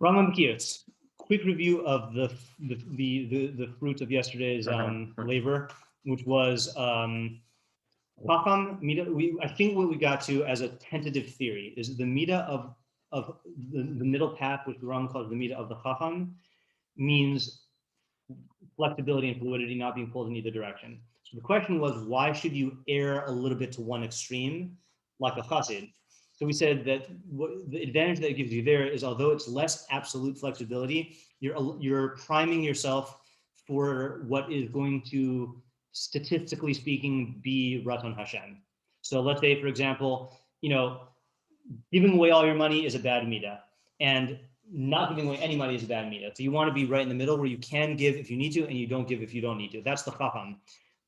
Rambam Bekius. Quick review of the fruit of yesterday's labor, which was Chacham Mida. I think what we got to as a tentative theory is the Mida of the middle path, which the Rambam calls the Mida of the Chacham, means flexibility and fluidity, not being pulled in either direction. So the question was, why should you err a little bit to one extreme, like a chassid? So we said that the advantage that it gives you there is, although it's less absolute flexibility, you're priming yourself for what is going to, statistically speaking, be Raton Hashem. So let's say, for example, giving away all your money is a bad midah, and not giving away any money is a bad midah. So you want to be right in the middle where you can give if you need to, and you don't give if you don't need to. That's the chacham.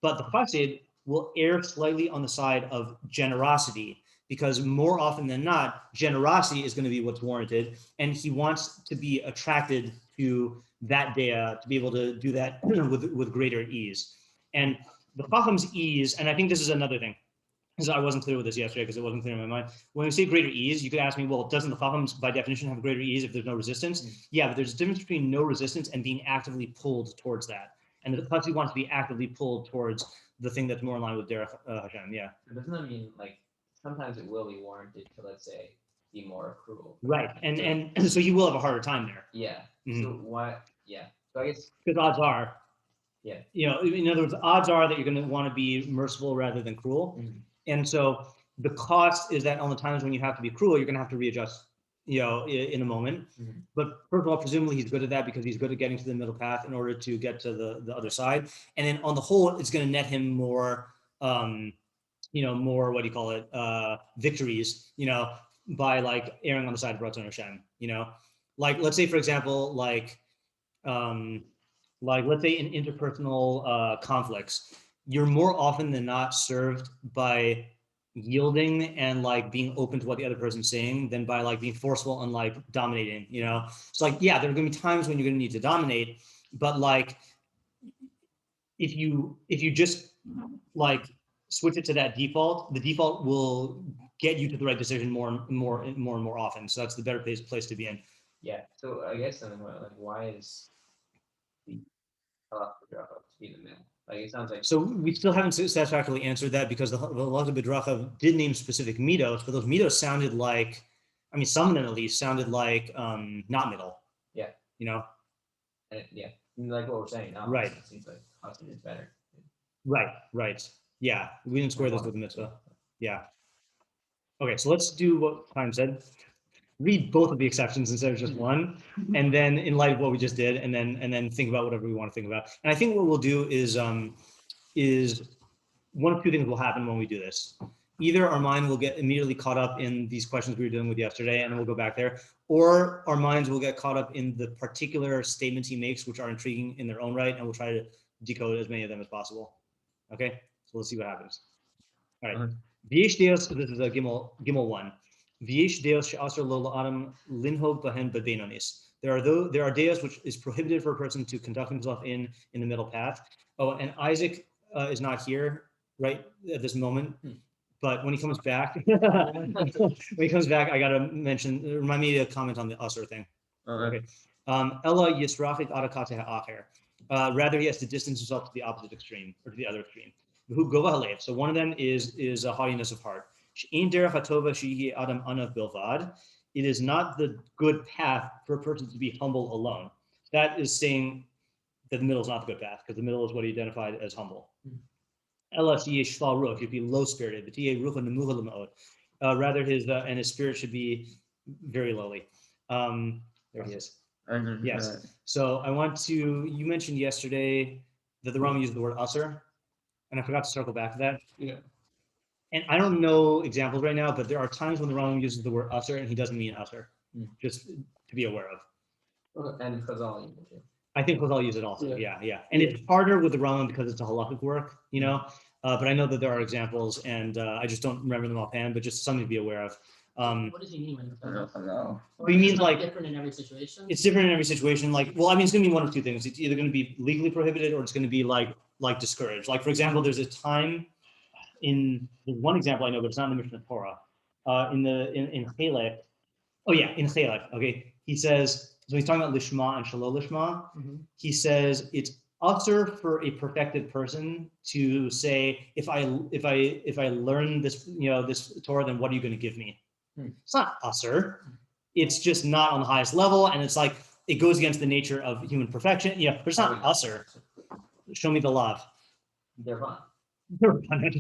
But the chassid will err slightly on the side of generosity, because more often than not, generosity is going to be what's warranted, and he wants to be attracted to that dea, to be able to do that with greater ease. And the chacham's ease, and I think this is another thing, because I wasn't clear with this yesterday because it wasn't clear in my mind. When we say greater ease, you could ask me, well, doesn't the chachams by definition have greater ease if there's no resistance? Mm-hmm. Yeah, but there's a difference between no resistance and being actively pulled towards that. And the chassid wants to be actively pulled towards the thing that's more in line with derech Hashem. Yeah. Doesn't that mean like sometimes it will be warranted to, let's say, be more cruel? Right, and so you will have a harder time there. Yeah. Mm-hmm. So why? Yeah. So I guess because odds are. Yeah. In other words, odds are that you're going to want to be merciful rather than cruel. Mm-hmm. And so the cost is that on the times when you have to be cruel, you're going to have to readjust, in a moment. Mm-hmm. But first of all, presumably he's good at that because he's good at getting to the middle path in order to get to the other side. And then on the whole, it's going to net him more, more, victories, by like erring on the side of Ratzon Hashem, like, let's say, for example, like let's say in interpersonal conflicts, you're more often than not served by yielding and like being open to what the other person's saying than by like being forceful and like dominating, So like, yeah, there are going to be times when you're going to need to dominate, but like, if you just like switch it to that default, the default will get you to the right decision more and more often. So that's the better place to be in. Yeah. So I guess then, like, why is the halacha to be in the middle? Like, it sounds like. So we still haven't satisfactorily answered that because the halacha b'dracha did name specific midos, but those midos sounded like, some of them at least sounded like not middle. Yeah. And yeah, like what we're saying now. Right. It seems like husband is better. Right. Yeah, we didn't square this with the mitzvah. Yeah. Okay, so let's do what Chaim said. Read both of the exceptions instead of just one, and then in light of what we just did, and then think about whatever we want to think about. And I think what we'll do is one of two things will happen when we do this. Either our mind will get immediately caught up in these questions we were dealing with yesterday, and then we'll go back there, or our minds will get caught up in the particular statements he makes, which are intriguing in their own right, and we'll try to decode as many of them as possible. Okay, so let's see what happens. All right. V'yesh Deios, this is a Gimel 1. V'yesh Deios she'asar lo la'adam linhog bahen b'beinonis. There are Deios which is prohibited for a person to conduct himself in the middle path. Oh, and Isaac is not here right at this moment, but when he comes back, I gotta remind me to comment on the usher thing. Okay. Ella yisrafik adakate ha'acher. Rather, he has to distance himself to the opposite extreme, or to the other extreme. So one of them is a haughtiness of heart. It is not the good path for a person to be humble alone. That is saying that the middle is not the good path, because the middle is what he identified as humble. Should be low-spirited. Rather, his spirit should be very lowly. There he is. Yes. So you mentioned yesterday that the Rambam used the word usher, and I forgot to circle back to that. Yeah. And I don't know examples right now, but there are times when the Rambam uses the word usher and he doesn't mean usher, just to be aware of. And Chazal use it too. I think Chazal use it also. Yeah. And it's harder with the Rambam because it's a halakhic work, but I know that there are examples, and I just don't remember them offhand, but just something to be aware of. What does he mean when he says that? He means like different in every situation. It's different in every situation. Like, it's going to be one of two things. It's either going to be legally prohibited or it's going to be like discouraged. Like, for example, there's a time there's one example I know, but it's not in the Mishnah Torah. In Chelek. Oh yeah, in Chelek. Okay, he says so he's talking about lishma and shelo lishma. Mhm. He says it's usher for a perfected person to say, if I learn this, this Torah, then what are you going to give me? It's not usher. It's just not on the highest level, and it's like it goes against the nature of human perfection. Yeah, but it's not usher. Show me the love. They're fun.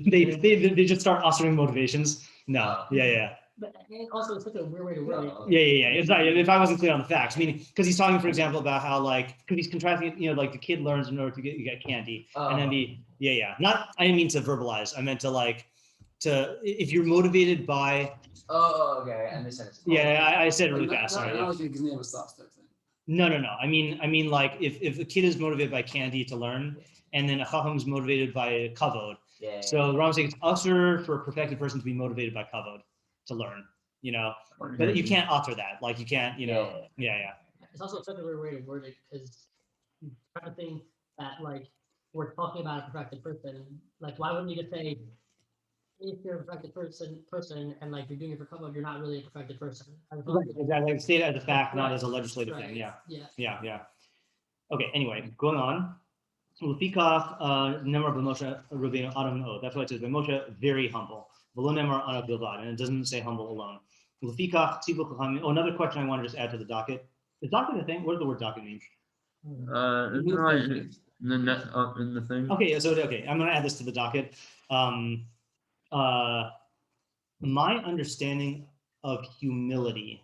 They just start ushering motivations. No, yeah. But and also, it's such a weird way to word it. Yeah. It's not, if I wasn't clear on the facts, meaning because he's talking, for example, about how because he's contrasting it, like the kid learns in order to get candy, and then not. I didn't mean to verbalize. I meant to if you're motivated by. Oh, okay. I understand. Yeah, I said it really fast. Sorry. Not like an exam of stuff type thing. No. I mean, like if a kid is motivated by candy to learn, and then a chacham is motivated by kavod. Yeah. So the Rambam saying it's usher for a perfected person to be motivated by kavod to learn, but you can't utter that. Like you can't, yeah. It's also such a weird way to word it because kind of thing that we're talking about a perfected person. Like, why wouldn't you just say if you're a perfected person and you're doing it for cover, you're not really a perfected person? Right, exactly. State it as a fact, not as a legislative Right. thing. Yeah. Okay. Anyway, going on. Lefikach nemar b'Moshe Rabbeinu Adam and Od. That's why it says Moshe very humble. V'lo nemar anav bilvad, and it doesn't say humble alone. Lefikach tzibur chachamim. Oh, another question I want to just add to the docket. Is docket a thing? What does the word docket mean? Isn't it like the net up in the thing? Okay, I'm going to add this to the docket. My understanding of humility.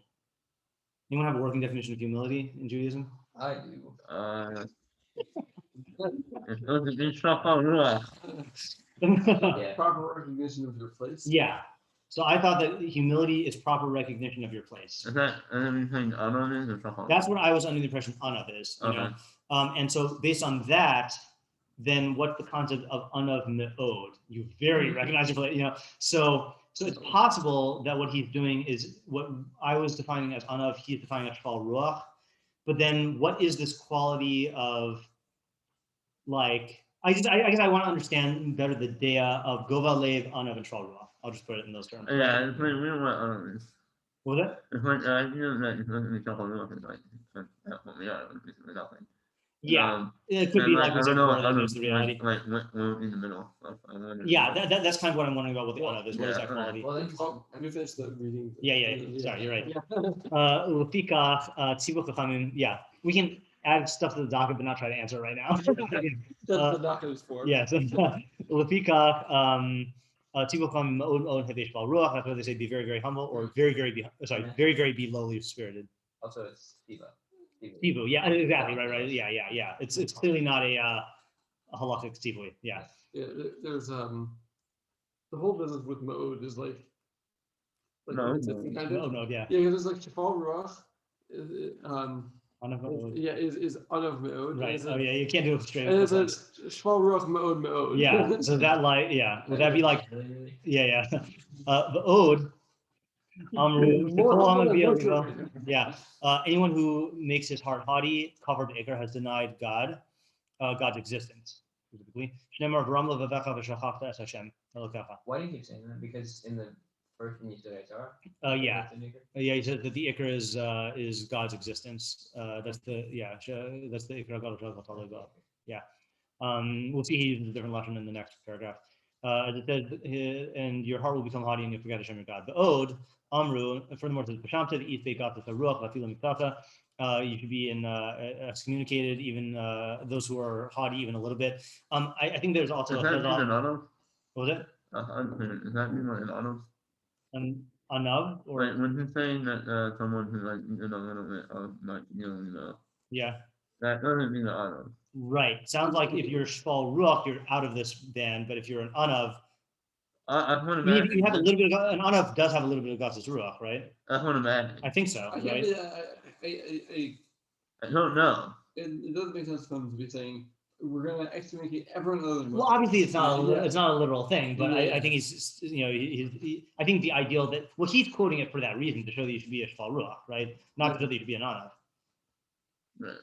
Anyone have a working definition of humility in Judaism? I do. It's supposed to be chavurah. Yeah. Proper recognition of your place. Yeah. So I thought that humility is proper recognition of your place. Is that anything other than the chavurah? That's what I was under the impression anav is. And so based on that, then what's the concept of anav me'od? You very recognize your place, So it's possible that what he's doing is what I was defining as anav, he's defining as shval ruach. But then what is this quality of I guess I want to understand better the dea of gova lev, anav, and shval ruach. I'll just put it in those terms. Yeah, it's like we don't want other is. What was it? It's like I feel that it's supposed to be chavurah and that's what we are. It's nothing. Yeah, it could be I don't know what other is the reality. like in the middle. Yeah, that's kind of what I'm wondering about what the anav is. What is that quality? Well, then, Let me finish the reading. Yeah. Sorry, you're right. Lefikach tzibur chachamim. Yeah, we can add stuff to the docket, but not try to answer it right now. That's what the docket is for. Yeah. So lefikach tzibur chachamim me'od me'od hadei shval ruach. That's why they say be very, very humble, or very, very be lowly spirited. also it's Tiva. Tivu, yeah, exactly, right. Yeah. It's clearly not a halachic tivu. Yeah. Yeah, there's the whole business with mode is No, yeah. Yeah, there's shval ruach. Anav me'od. Yeah, is anav me'od. Right. Oh yeah, you can't do it straight. And it's a shval ruach me'od. Yeah. So that would that be yeah. The ode. Yeah. Anyone who makes his heart haughty, covered acre, has denied God's existence. Specifically. Why do you keep saying that? Because in the first one you said Torah? Yeah. He said that the ikr is God's existence. That's the ikr God. Yeah. We'll see he uses a different lashon in the next paragraph. It says, and your heart will become haughty and you forget Hashem your God. The ode, Amru, furthermore, says, you should be excommunicated, even those who are haughty, even a little bit. I think there's also Does that mean an anav? What was it? Does that mean an anav? An anav? Or when he's saying that someone who's in a little bit of yeah. That doesn't mean an anav. Right. Sounds like if you're shval ruach, you're out of this band. But if you're an anav, you have a little bit of an anav does have a little bit of God's ruach, right? That's what I'm adding. I think so. Right. I don't know. It doesn't make sense for them to be saying we're going to excommunicate everyone other than. Well, obviously it's not a literal thing, but I think he's I think the ideal that he's quoting it for that reason, to show that you should be a shval ruach, right? Not to show that you should be an anav. Right.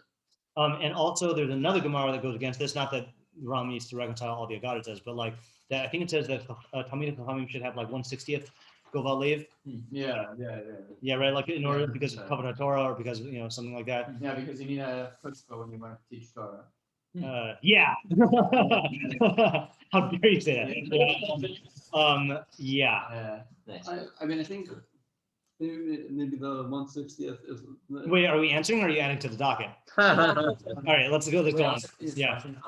And also there's another Gemara that goes against this. Not that Ram needs to reconcile all the Agadah says, but that I think it says that Talmidei Chachamim should have 1/60 gova lev. Yeah. Yeah, right. Like in order because of covenant Torah or because something like that. Yeah, because you need a chutzpah when you want to teach Torah. Yeah. How dare you say that? Yeah. Nice. I mean, I think maybe the 160th is. Wait, are we answering or are you adding to the docket? All right, let's go. Let's Wait, go on. also, this Yeah. question,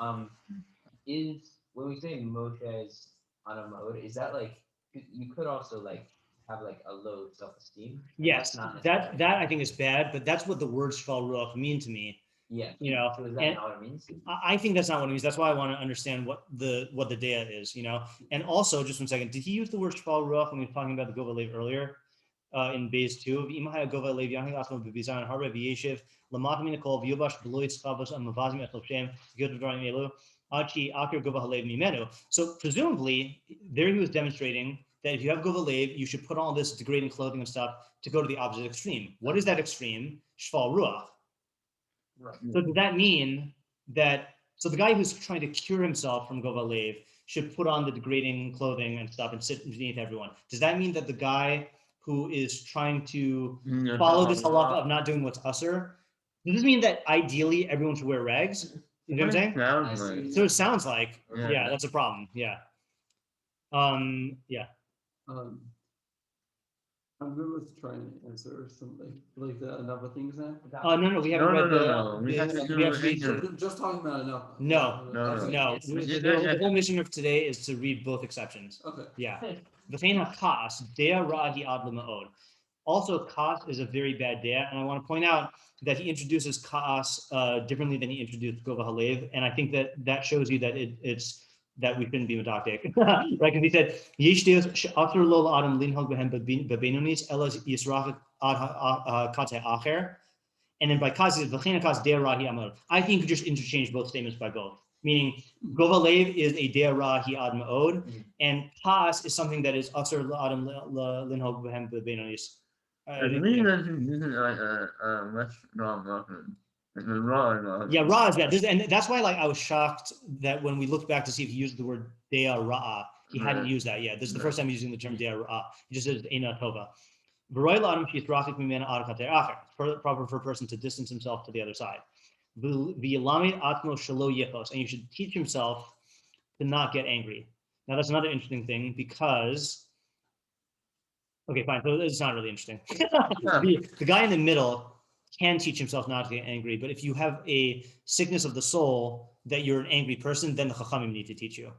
is when we say Moshe is on a mode, is that like you could also like have like a low self-esteem? Yes, That's not that necessarily- I think is bad, but that's what the word shvalruach mean to me. Yeah. You know, So is that and not what it means? I think that's not what it means. That's why I want to understand what the dea is. You know, and also just 1 second, did he use the word shvalruach when we were talking about the gova lev earlier? In base 2 of Imahaya Gova Lev Yahi Asma Bibizan Harbe V'Yeshiv Lamat Minakol V'Yobash Beloit Schavos and Mavazim Ethel Shem Gilad Dvarim Elu Achi Akir Gova Halev Mimenu. So presumably there he was demonstrating that if you have Gova Lev, you should put all this degrading clothing and stuff to go to the opposite extreme. What is that extreme? Shval Ruach. Right. So does that mean that so the guy who's trying to cure himself from Gova Lev should put on the degrading clothing and stuff and sit beneath everyone? Does that mean that the guy who is trying to follow this halacha of not doing what's usher, does this mean that ideally everyone should wear rags? You know what I'm saying? So it sounds like, yeah, that's a problem. Yeah. Yeah. I'm good with trying to answer something like that. Another things now. No, we haven't read the. We have to do it. Just talking about enough. No. No. The whole mission of today is to read both exceptions. Okay. Yeah. V'chein hakas dea rahi ad l'ma'od. Also, kas is a very bad dea, and I want to point out that he introduces kas differently than he introduced gova halev, and I think that shows you that it's that we shouldn't be medactic, right? Because he said yesh deos she'atur lo la'adam linhog behem bebenonis elas yisrach ad kate acher, and then by kas is v'chein hakas dea rahi amod. I think you just interchange both statements by both. Meaning, gova lev is a dea rahi ad ma'od, and kas is something that is asur la'adam linhog behem bebenonis. I believe that this is like a much wrong. Yeah, ra is bad. And that's why, like, I was shocked that when we looked back to see if he used the word dea ra'a, he hadn't used that yet. This is the first time he's using the term dea ra'a. He just says eina tova. Proper for a person to distance himself to the other side. And you should teach himself to not get angry. Now that's another interesting thing because, okay, fine. So it's not really interesting. The guy in the middle can teach himself not to get angry, but if you have a sickness of the soul that you're an angry person, then the chachamim need to teach you.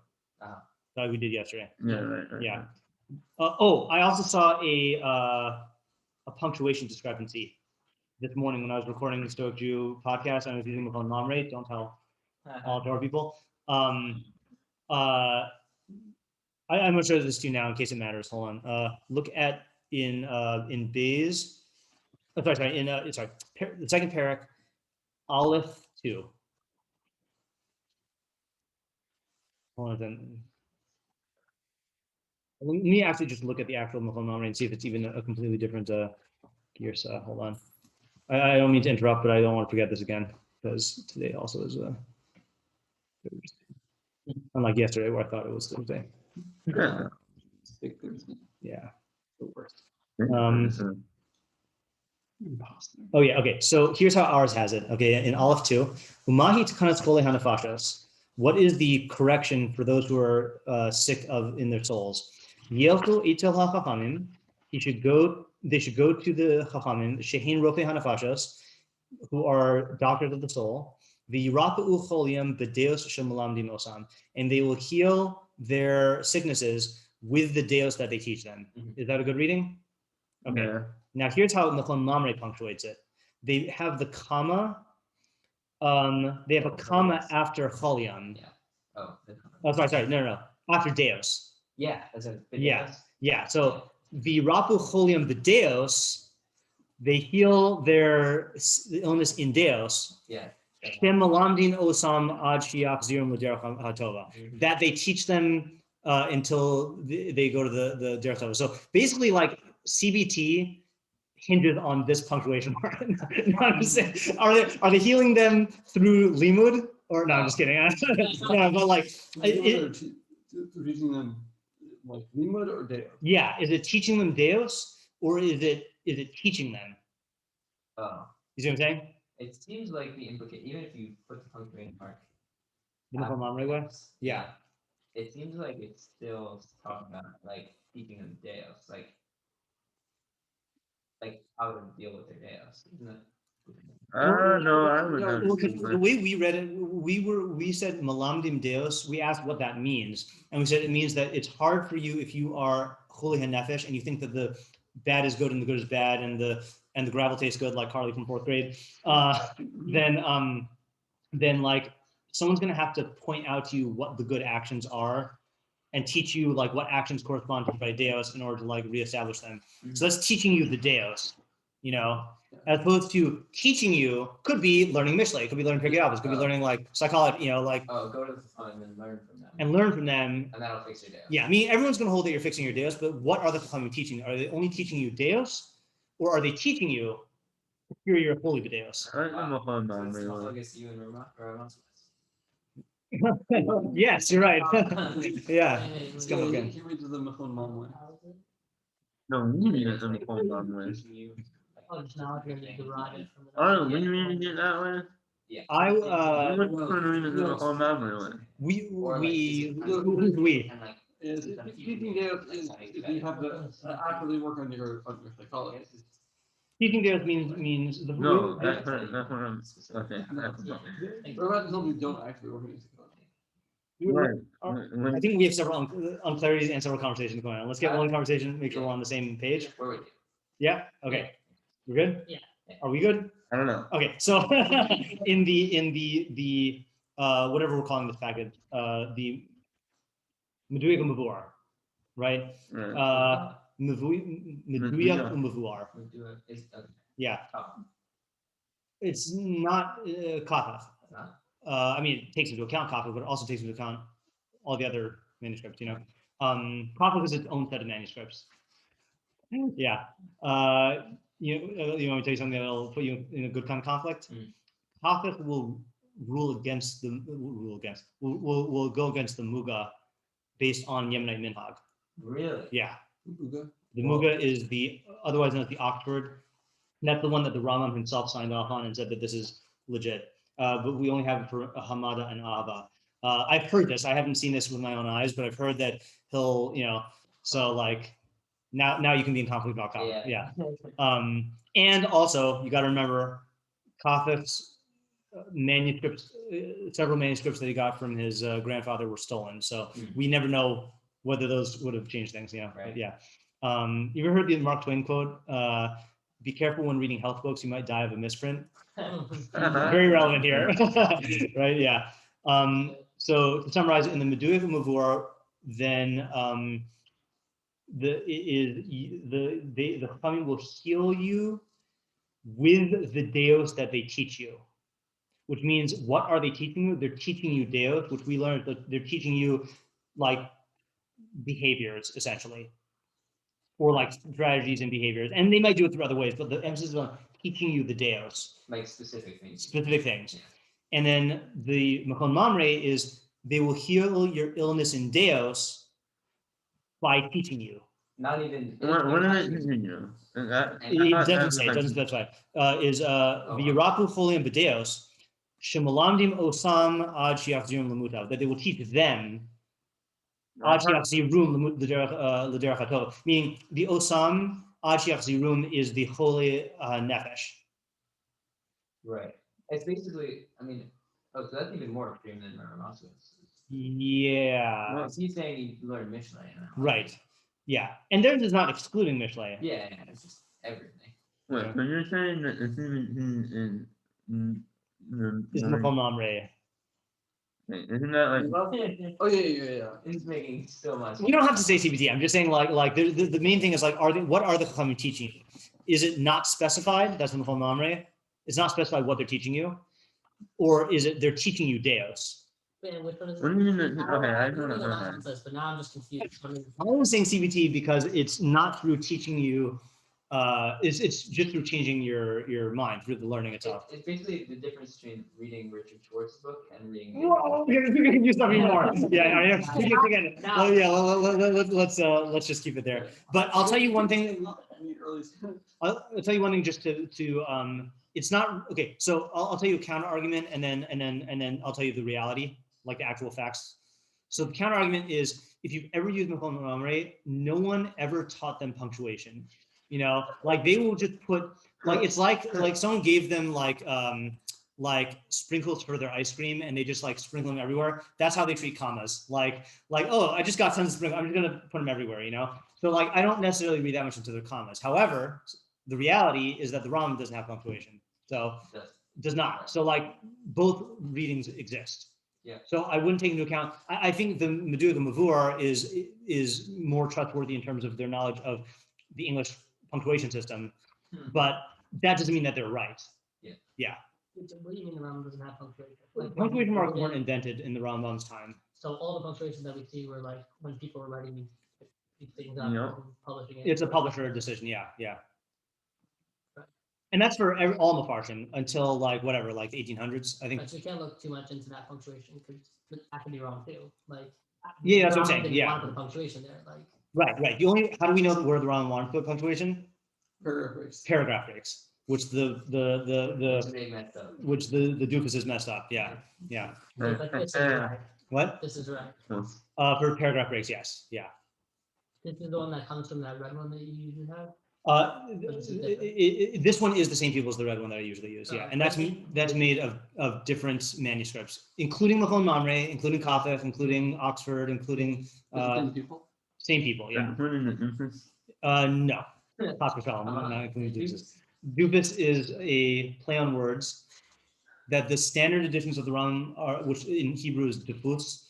Like we did yesterday. Yeah, right. Yeah. I also saw a punctuation discrepancy this morning when I was recording the Stoic Jew podcast. I was using the phone mom rate. Don't tell all Torah people. I'm going to show this to you now in case it matters. Hold on. Look at in Bays. Oh, sorry. The second parak, Aleph 2. Hold on. Then. Let me actually just look at the actual Machon Mamre and see if it's even a completely different Girsa. Hold on. I don't mean to interrupt, but I don't want to forget this again because today also is unlike yesterday where I thought it was Thursday. Yeah, the worst. Oh yeah, okay. So here's how ours has it. Okay, in Aleph 2, Umahi tkanas kole hanafashos. What is the correction for those who are sick in their souls? Yelchu itel hachachamim. They should go to the chachamim, shehin rofe hanafashos, who are doctors of the soul. V'yirapeu choliam b'deos shemalamdim osam, and they will heal their sicknesses with the deos that they teach them. Is that a good reading? Okay. Yeah. Now here's how Mechon Mamre punctuates it. They have the comma. They have a comma after choliam. Yeah. Sorry. No. After deos. Yeah. That's a Yeah. So v'yirapu choliam b'deos. They heal their illness in deos. Yeah. That they teach them until they go to the derech tova. So basically, like CBT hinges on this punctuation mark. Are they healing them through limud or no? I'm just kidding. No, but like teaching them like limud or Deios? Yeah, is it teaching them Deios or is it teaching them? Oh, You see what I'm saying? it seems like the implicate, even if you put the punctuation mark. The Michal Mamre way? Yeah. It seems like it's still talking about like teaching them Deus, like how to deal with their Deus, isn't it? No, I would no, not. Well, 'cause the way we read it, we said Malamdim Deos. We asked what that means, and we said it means that it's hard for you if you are holy hanefesh and you think that the bad is good and the good is bad and the gravel tastes good, like Carly from 4th grade. Then like someone's gonna have to point out to you what the good actions are and teach you like what actions correspond to by Deos in order to like reestablish them. So that's teaching you the Deos, you know, as opposed to teaching you could be learning Mishle, it could be learning Pirkei Avos, it could be learning like psychology, you know, like Go to the fun and learn from them. and learn from them. And that'll fix your Deus. Yeah, I mean, everyone's going to hold that you're fixing your Deos, but what are the Chachamim teaching? Are they only teaching you Deos, or are they teaching you here you're holy Deos? I like the Michal So it's Mamre way. analogous to you and Rama. Yes, you're right. Yeah, Hey, it's hey, coming He again. reads the Michal Mamre. No, we read it the Michal Mamre. Oh, just now you're gonna derive it from the. Oh, we reading it that way? I We were trying to read it the Michal Mamre way. we. Is teaching Deos is if you have to actively work on your psychology. Teaching Deos means the No, that's what I'm. Okay. What about the people who don't actually work on your psychology? Right. I think we have several unclarities and several conversations going on. Let's get one conversation, make sure we're on the same page. Where would you? Yeah. Okay. We're good. Yeah. Are we good? I don't know. Okay. So in the whatever we're calling this package, the Meduya Mavur, right? Right. Meduya Mavuar. We do it. Is Yeah. oh, It's not Kafach. not? I mean, it takes into account Kafach, but it also takes into account all the other manuscripts, you know. Kafach is its own set of manuscripts. Yeah. You want me to tell you something that'll put you in a good kind of conflict? Kafach will rule against will go against the Muga based on Yemenite Minhag. Really? Yeah. Okay. The Muga is the otherwise known as the Oxford. That's the one that the Rambam himself signed off on and said that this is legit. But we only have it for Hamada and Ahava. I've heard this. I haven't seen this with my own eyes, but I've heard that he'll, you know, so like now you can be in conflict about Kafach. Yeah. And also you got to remember Kafach's manuscripts, several manuscripts that he got from his grandfather were stolen. So we never know whether those would have changed things, you know. Right. But yeah. You ever heard the Mark Twain quote? Be careful when reading health books, you might die of a misprint. Very relevant here. Right, yeah. So to summarize, in the Meduya Mavur, then the Chachamim will heal you with the Deos that they teach you. Which means, what are they teaching you? They're teaching you Deos, which we learned that they're teaching you like behaviors, essentially, or like strategies and behaviors. And they might do it through other ways, but the emphasis is on teaching you the Deos. Like specific things. Specific things. And then the Machon Mamre is they will heal your illness in Deos by teaching you. Not even. What are they teaching you? It doesn't say, it doesn't specify. Is V'yiraku Choliim B'Deos, Shemalamdim Osam Ad Shiachzirum Lamutav, that they will teach them Ad Shiachzirum L'derech HaTov, meaning the Osam Ad Shiachzirum is the holy nefesh. Right. It's basically, I mean, so that's even more extreme than Rambam. Yeah. Well, he's saying you learn Mishnah. Right. Yeah. And theirs is not excluding Mishle. Yeah, it's just everything. Wait, so you're saying that it's even in It's Machon Mamre. isn't that like Oh yeah. He's making so much. You don't have to say CBT. I'm just saying like the main thing is like what are the Chachamim teaching you? Is it not specified? That's the Machon Mamre. It's not specified what they're teaching you, or is it they're teaching you Deos? Man, which one is it? what do you mean that, okay, I know don't the know. last one says, but now I'm just confused. I was saying CBT because it's not through teaching you it's just through changing your mind through the learning itself. It's basically the difference between reading Richard Schwartz's book and reading. Whoa, you can use something more. Yeah, again. Well, yeah, let's just keep it there. But I'll tell you one thing. I'll tell you one thing just to it's not okay. So I'll tell you a counter argument, and then I'll tell you the reality, like the actual facts. So the counter argument is, if you've ever used Makol Mamre, no one ever taught them punctuation. You know, like they will just put, like, it's like someone gave them like sprinkles for their ice cream, and they just like sprinkle them everywhere. That's how they treat commas. Like, oh, I just got tons of sprinkles, I'm just gonna put them everywhere, you know? So like, I don't necessarily read that much into the commas. However, the reality is that the Rambam doesn't have punctuation. So does not. So like both readings exist. Yeah. So I wouldn't take into account. I think the Medu, the Mavur, is more trustworthy in terms of their knowledge of the English punctuation system, but that doesn't mean that they're right. Yeah. Yeah. What do you mean the Rambam doesn't have punctuation? Punctuation marks weren't invented in the Rambam's time. So all the punctuation that we see were like when people were writing these things up Yeah. and publishing it. It's a publisher decision. Yeah. And that's for all Mefarshim until like whatever, like the 1800s, I think. But you can't look too much into that punctuation because that can be wrong too. Like, Yeah, that's what I'm Rambam saying, didn't yeah. want to put punctuation there. Like, Right. How do we know where the Rambam wanted to put punctuation? Paragraph breaks, which the They messed up. which the doofus is messed up. Yeah. but this is right. What? This is right. For paragraph breaks, yes. Yeah. This is the one that comes from that red one that you usually have. This one is the same people as the red one that I usually use. Yeah, and that's made of different manuscripts, including Makol Mamre, including Kafef, including Oxford, including same people. Yeah. No. Hospital, not including doofus. Doofus is a play on words that the standard editions of the Rambam are, which in Hebrew is dufus,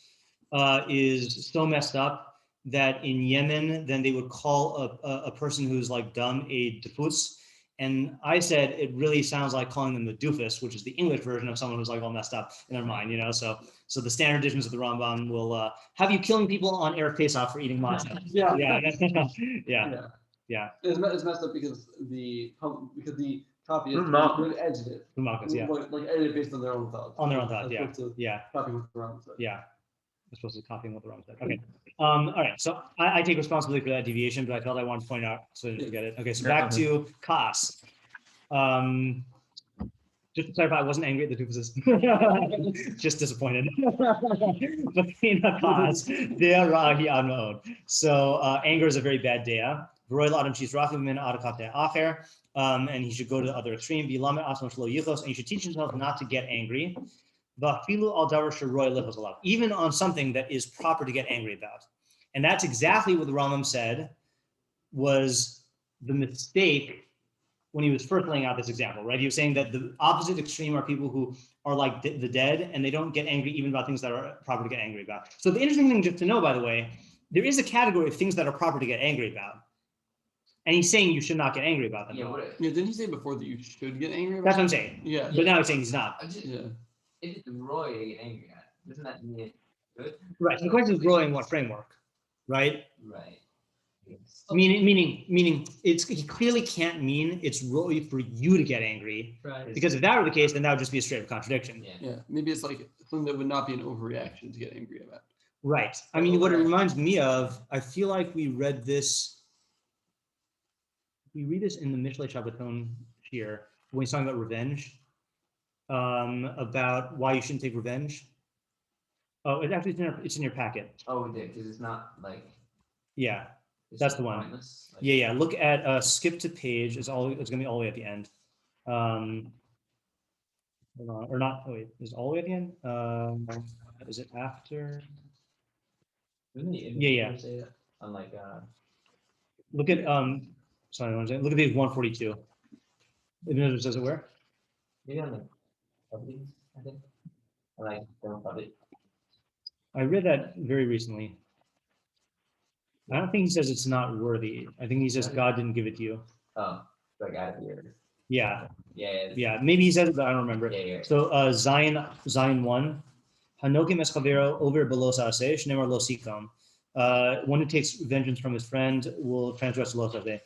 is so messed up that in Yemen, then they would call a person who's like dumb a dufus. And I said, it really sounds like calling them the doofus, which is the English version of someone who's like all messed up in their mind, you know? So the standard editions of the Rambam will have you killing people on Erev Pesach for eating matzah. Yeah. It's messed up because the copy is edited. Yeah. Like edited based on their own thoughts. On their own thoughts, yeah. Yeah. Copy with the wrong. Yeah. I'm supposed to copy what the wrong said. Okay. All right. So I take responsibility for that deviation, but I felt I wanted to point out so I didn't forget it. Okay. So back to Kas. Just to clarify, I wasn't angry at the doofuses. Just disappointed. So anger is a very bad dea. And he should go to the other extreme. And you should teach himself not to get angry. Even on something that is proper to get angry about. And that's exactly what the Rambam said was the mistake when he was first laying out this example, right? He was saying that the opposite extreme are people who are like the dead, and they don't get angry even about things that are proper to get angry about. So the interesting thing just to know, by the way, there is a category of things that are proper to get angry about. And he's saying you should not get angry about them. Yeah, didn't he say before that you should get angry about That's what I'm saying. Yeah. But now he's saying he's not. If it's Roy to get angry at, doesn't that mean it's good? Right. So the question is growing what framework, right? Right. Yes. Meaning he clearly can't mean it's really for you to get angry. Right. Because if that were the case, then that would just be a straight up contradiction. Yeah. Maybe it's like something that would not be an overreaction to get angry about. Right. I mean, what it reminds me of, I feel like we read this in the Mishlei Shabbaton here when he's talking about revenge, about why you shouldn't take revenge. Oh, it's in your packet. Oh, we did, because it's not like. Yeah. That's the one. Like, Yeah. Look at skip to page. It's gonna be all the way at the end. Hold on, or not? Oh wait, is it all the way at the end? Is it after? Yeah. Unlike Look at sorry, look at page 142. It says it where? maybe on the public, I think. I like don't public. I read that very recently. I don't think he says it's not worthy. I think he says God didn't give it to you. Oh, like out of here. Yeah. Yeah. Maybe he says it, but I don't remember. Yeah. So Zion 1. Hanokim eschavero over below saseh shnemar lo sikam. One who takes vengeance from his friend will transgress lo saseh.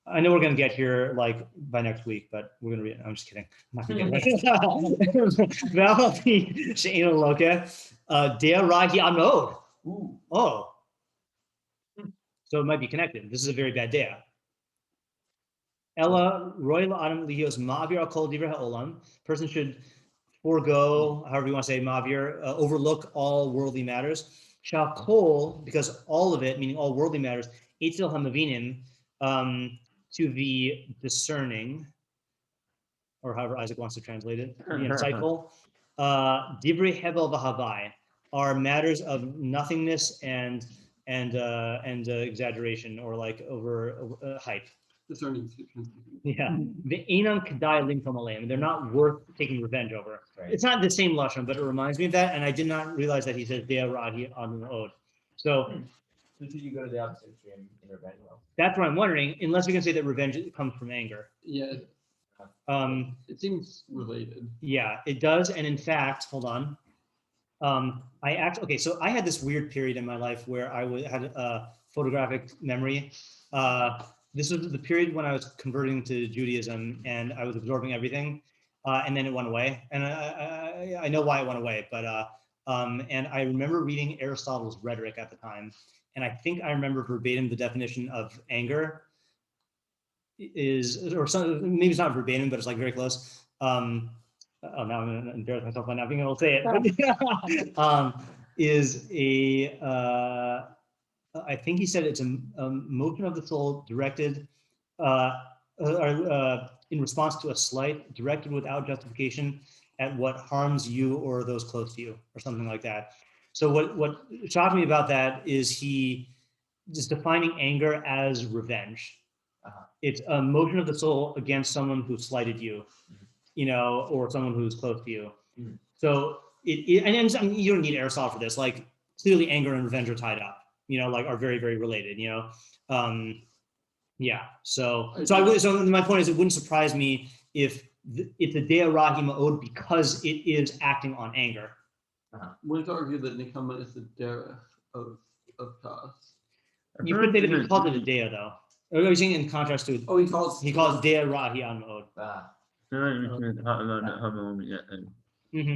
I know we're gonna get here like by next week, but we're gonna read. I'm just kidding. I'm not gonna get it. Ooh. Oh, so it might be connected. This is a very bad dea. Ella royal adam lios ma'avir kol divrei ha'olam. Person should forego, however you want to say ma'avir, overlook all worldly matters. Shall kol, because all of it, meaning all worldly matters, etzel hamavinim, to the discerning, or however Isaac wants to translate it, the insightful. Divrei hevel v'havai are matters of nothingness and exaggeration, or like over hype. Discerning. Yeah, the enam kedai limkom aleim. They're not worth taking revenge over. Right. It's not the same lashon, but it reminds me of that, and I did not realize that he says dea rahi on od. So So should you go to the opposite extreme in revenge? that's what I'm wondering. Unless we can say that revenge comes from anger. Yeah, it seems related. Yeah, it does, and in fact, hold on. So I had this weird period in my life where had a photographic memory. This was the period when I was converting to Judaism and I was absorbing everything, and then it went away. And I know why it went away, but and I remember reading Aristotle's Rhetoric at the time, and I think I remember verbatim the definition of anger is, or some, maybe it's not verbatim, but it's like very close. Oh, now I'm going to embarrass myself by not being able to say it. Is a I think he said it's a motion of the soul directed in response to a slight, directed without justification at what harms you or those close to you, or something like that. So what shocked me about that is he just defining anger as revenge. It's a motion of the soul against someone who slighted you, or someone who's close to you. So and you don't need Aristotle for this. Like clearly, anger and revenge are tied up. Like are very, very related. Yeah. So my point is, it wouldn't surprise me if it's a dea rahi ma'od because it is acting on anger. One could argue that nikama is the derech of kas. You could say that he called it a dea though. Or are you saying in contrast to? Oh, he calls dea rahi on ma'od. Mm-hmm.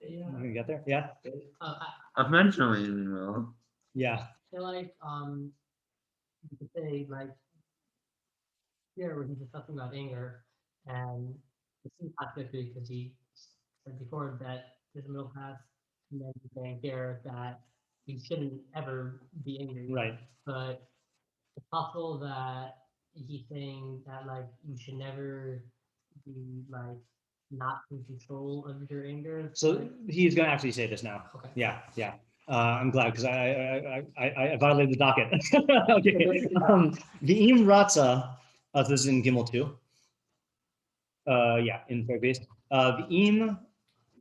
Yeah. You can get there. Yeah. Eventually, we will. Yeah. I feel like you could say like here when he's discussing about anger, and it seems contradictory because he said before that there's a middle path, and then he's saying here that you shouldn't ever be angry. Right. But it's possible that he's saying that like you should never be like not in control of your anger. So he's going to actually say this now. Okay. Yeah. I'm glad because I violated the docket. Okay. V'im ratza. This is in Gimel 2. Yeah, in fair base. V'im.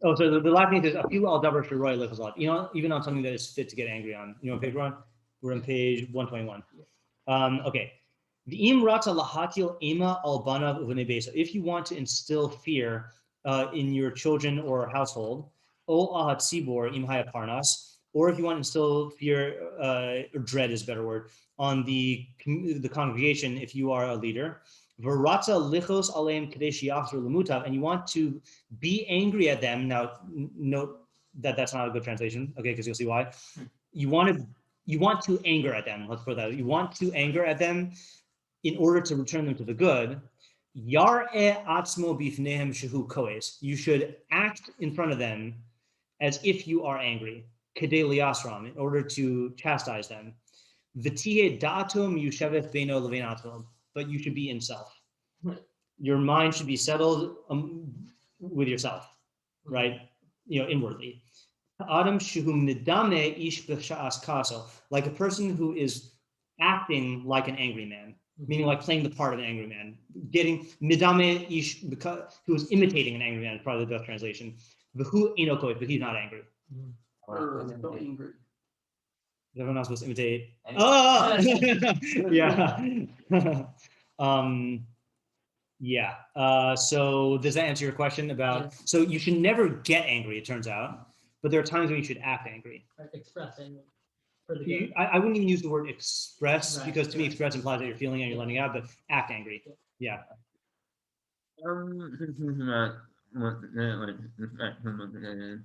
Oh, so the last thing is a few al davar shiroy lechazot. Even on something that is fit to get angry on. On page 1. We're on page 121. Okay. V'im ratza lahatil ema al banav uvnei beis. If you want to instill fear in your children or household, o ahat tzibor im haya parnas. Or if you want to instill fear, or dread is a better word, on the congregation, if you are a leader, v'ratza lichos aleim kadesh yachzor lemutav, and you want to be angry at them. Now, note that that's not a good translation, okay, because you'll see why. You want to anger at them. Let's put that. You want to anger at them in order to return them to the good. Yar'e atzmo bifnehem shehu koes. You should act in front of them as if you are angry. Kedei liyasram, in order to chastise them. V'tiheh da'atum yushevet beino levein atzmo, but you should be in self. Your mind should be settled with yourself, right? Inwardly. Adam shehu midame ish b'sha'as kaso, like a person who is acting like an angry man, meaning like playing the part of an angry man, getting midame ish, who is imitating an angry man, is probably the best translation. V'hu eno koed, but he's not angry. So angry. Is everyone else supposed to imitate? Anyway. Yeah. Yeah. So does that answer your question about? Yes. So you should never get angry. It turns out, but there are times when you should act angry. Express anger. for the good. I wouldn't even use the word express Right, because to me right. express implies that you're feeling and you're letting it out, but act angry. Yeah. Thinking about what like the fact of the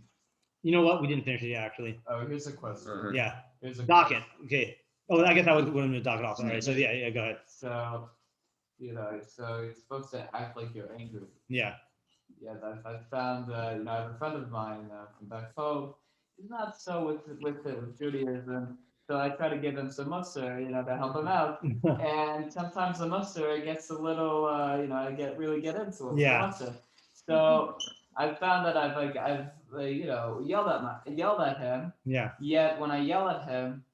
You know what? We didn't finish it yet, actually. Oh, here's a question. Yeah. Here's a Docket. Okay. Oh, I guess I would want to docket off. All right. So yeah, go ahead. So, so you're supposed to act like you're angry. Yeah. Yeah, I found, I have a friend of mine from back home. He's not so with Judaism, so I try to give him some mussar, to help him out. And sometimes the mussar gets a little, I really get into it with the Yeah. mussar. So I found that I've yelled at him. Yeah. Yet when I yell at him,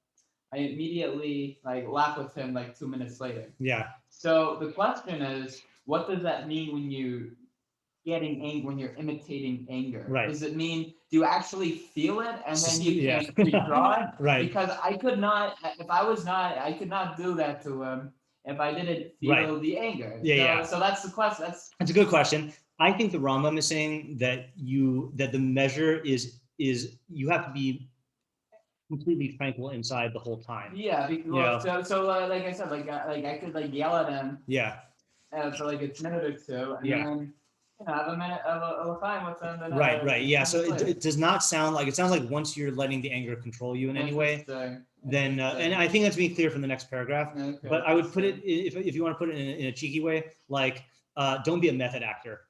I immediately laugh with him 2 minutes later. Yeah. So the question is, what does that mean when you getting angry, when you're imitating anger? Right. Does it mean, do you actually feel it and then you Yeah. can redraw it? Right. Because I could not do that to him if I didn't feel Right. the anger. Yeah, So that's the question. That's a good question. I think the Rambam is saying that the measure is you have to be completely tranquil inside the whole time. Yeah. So like I said, I could yell at him Yeah. for a minute or two, and Yeah. then have a minute of a time with him. And, Right. Yeah. So later. it does not sound like, it sounds like once you're letting the anger control you in any way, then and I think that's being clear from the next paragraph. Okay. But I would put it, if you want to put it in a cheeky way, don't be a method actor.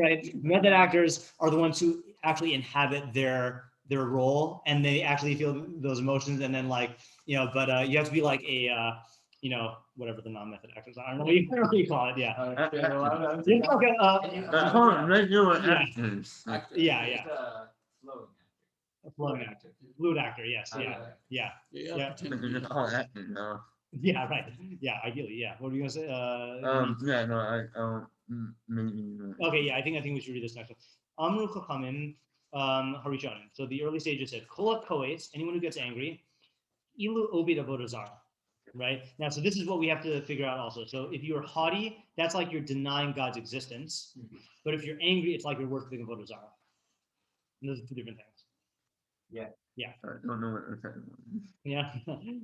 Right? Method actors are the ones who actually inhabit their role and they actually feel those emotions, and then but you have to be like a whatever the non-method actors are. I don't know what you call it. Yeah. Okay, well, I'm Yeah, okay, regular Yeah. actors. Yeah. Flowing Flowing actor. Fluid actor, yes. Yeah. Yeah. It's all acting now. Yeah, right. Yeah, ideally, yeah. What were you gonna say? Yeah, no, maybe. Okay, yeah, I think we should read this next one. Amru Chachamim, Harishonim. So the early sages said, Kol koes, anyone who gets angry, ilu obid avodah zarah. Right? Now, so this is what we have to figure out also. So if you're haughty, that's like you're denying God's existence. But if you're angry, it's like you're worshiping avodah zarah. And those are two different things. I don't know what the second one. Yeah.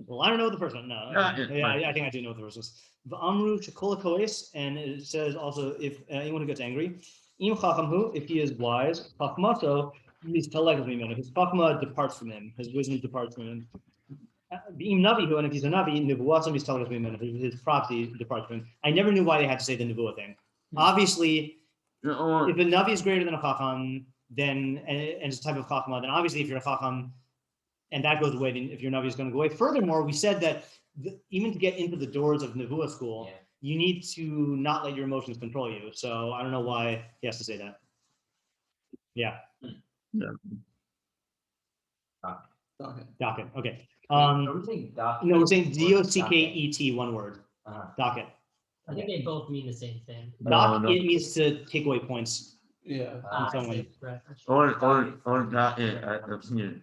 Well, I don't know what the first one. No. Yeah, I think I do know what the first one is. V'amru shekola koes, and it says also if anyone who gets angry, im chachamhu, if he is wise, chachmato, his chachma departs from him, his wisdom departs from him. Im navihu, and if he's a navi, nevuasim his talach mimenu, his prophecy departs from him. I never knew why they had to say the nevuah thing. Obviously, if a navi is greater than a chacham, then and it's a type of chachma, then obviously if you're a chacham and that goes away, then if your navi is going to go away. Furthermore, we said that even to get into the doors of nevuah school, you need to not let your emotions control you. So I don't know why he has to say that. Yeah. Docket. Okay. Are we saying docket? No, we're saying or docket, one word. Docket. I think they both mean the same thing. Docket no. it means to take away points. Yeah. I someone- see, right. Or not it appear.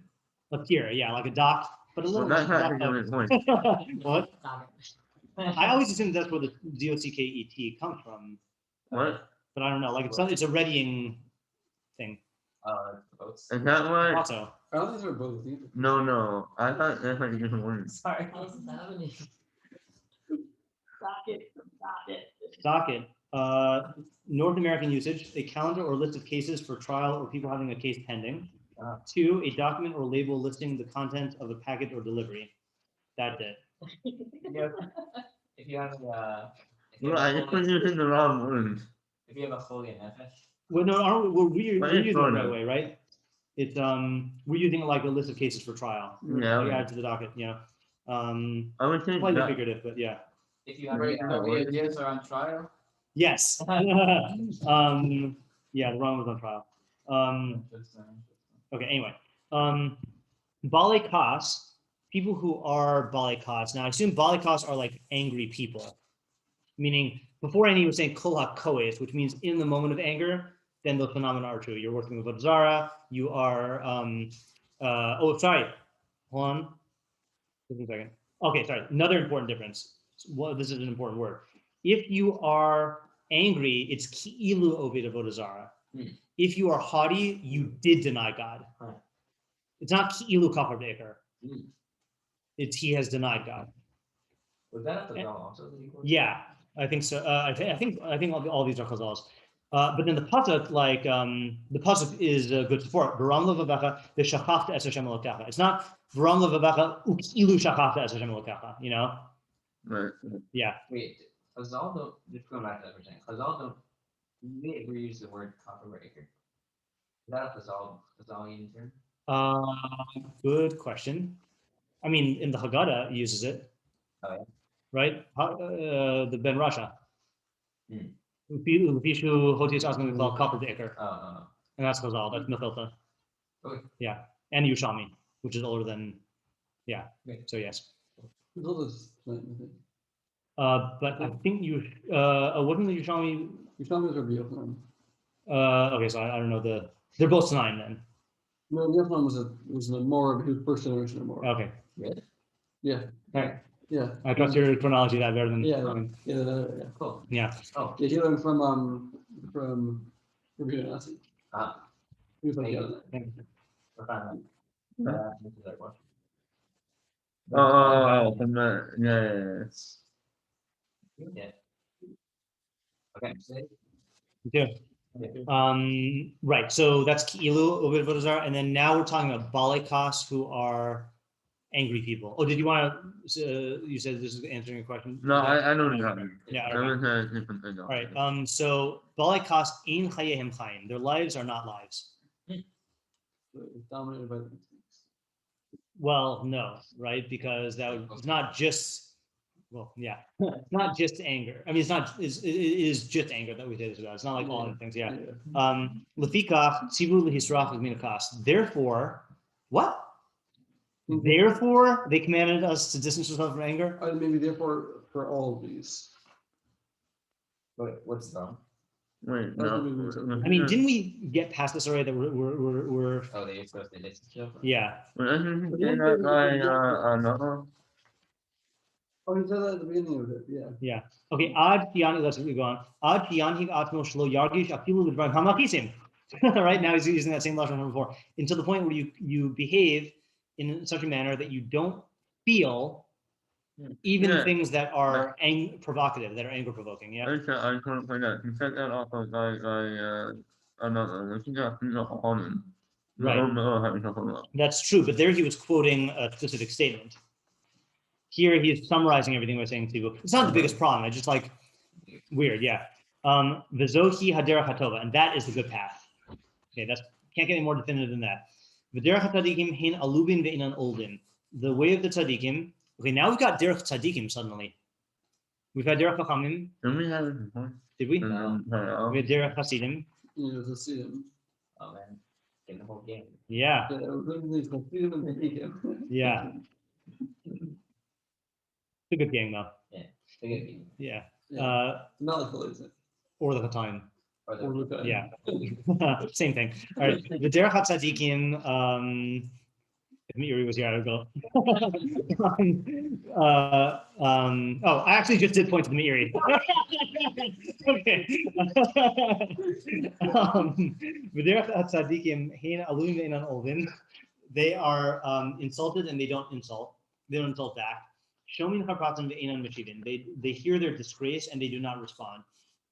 Appear, yeah, like a dot, but a Well, little. that's not dot a good of- point. What? Docket. I always assume that's where the docket comes from, What? but I don't know. Like it's a readying thing. Votes. Is that what? Also, I don't think they're both either. No. I thought that's like different words. Sorry, what's happening? docket. North American usage: a calendar or list of cases for trial or people having a case pending. 2, a document or label listing the content of a package or delivery. That's it. If you have Well, I just put you in the wrong word. if you have a holy nefesh, Well, no, we're using it the sort right of. way, right? It's we're using like a list of cases for trial. Yeah, Like, okay. add to the docket. Yeah. I would think Slightly that. figurative, but yeah. if you have Right, a, so the ideas are on trial. Yes. Yeah, the wrong was on trial. Okay. Anyway, Balei Kas, people who are Balei Kas. Now, I assume Balei Kas are like angry people, meaning before any was saying Kol HaKoes, which means in the moment of anger, then those phenomena are true. You're working with avodah zarah. You are. Sorry. Hold on. Just a second. Okay, sorry. Another important difference. Well, this is an important word. If you are angry, it's ki'ilu ovid avodah zarah. If you are haughty, you did deny God. It's not ki'ilu kafar be'ikar. it's he has denied God. Was that a chazal also that he quoted? Yeah, I think so. I think all these are chazals. But then the pasuk, like the pasuk is good support. V'ram levavecha v'shachachta es Hashem Elokecha. It's not v'ram levavecha u'ilu shachachta es Hashem Elokecha. You know? Right. Yeah. Wait, chazal don't, just going back to that for a second, chazal don't, we ever use the word copper acre? Is that a chazalian term? Good question. I mean, in the Haggadah, he uses it. Oh, yeah. Right? The Ben Rasha. Hmm. Upishu Hotius Asman called copper the Iker. And that's Chazal, that's Methilta. Okay. Yeah. And Yushami, which is older than, yeah. Okay. So yes. But But I think wasn't the Yushami? Yochanan is Rabbi Yochanan. Okay, so I don't know they're both Tannaim then. No, Yochanan was the more, he was first generation or more. Okay. Really? Yeah, All right. yeah. I trust your chronology that better than Yeah. mine. Yeah. Cool. Yeah. Oh, Yeah, he learned from Rabbi Yochanan. ah, He was like, Thank yeah. you. we're fine then. Answer that question. Oh, from the, Yeah. Okay, say. Yeah. Yeah. Right. So that's Ki'ilu, Obed Vodazar, and then now we're talking about Balikas, who are angry people. Oh, did you want to? You said this is answering your question. no, I know what you have. Yeah. I Okay. was a different thing. All right. So Balikas ein chayehim chayim. Their lives are not lives. Dominated by the instincts. Well, no, right? Because it's not just. Well, yeah, it's not just anger. I mean, it is just anger that we say this about. It's not like all the things. Yeah. Lefikach tzivu lehisrach minakas. Therefore, what? Therefore, they commanded us to distance ourselves from anger. Maybe therefore for all of these. Wait, what's wrong? Wait, That's what we no. were I mean, didn't we get past this already? That we're Oh, they're supposed to distance yourself? yeah. I no. Oh, he said that at the beginning of it, yeah. Okay. Ad piyani. Let's go on. Ad piyani atmo shlo yargish afilu l'dvarim hamakisim. Right now, he's using that same lashon from before. Until the point where you behave in such a manner that you don't feel even things that are provocative, that are anger provoking. Yeah. I couldn't find that. He said that off of another. I think Haughtiness. Right. That's true, but there he was quoting a specific statement. Here he is summarizing everything by saying to it's not the biggest problem. It's just like weird, yeah. V'zohi haderach hatova, and that is the good path. Okay, that's can't get any more definitive than that. V'derach tzadikim hin alubin ve'inan oldin. The way of the tzadikim. Okay, now we've got derech tzadikim suddenly. We've had derech chachamim. Didn't we have it before? Did we? No. We had derech hasidim. Yeah, the Hasidim. Oh man, getting the whole game. Yeah. Yeah, literally Hasidim and Hasidim. Yeah. It's a good game though. They get beaten. Yeah. Yeah. Not like the lazy. Or the Chataim. Or the- Or Luca. Yeah. Same thing. All right. The Derech HaTzadikim, if Meiri was here, I would go. I actually just did point to the Meiri. Okay. The Derech HaTzadikim, hein alum ve'inan olvin. They are insulted and they don't insult. They don't insult back. Shomin hapratim ve'inan meshivin. They hear their disgrace and they do not respond.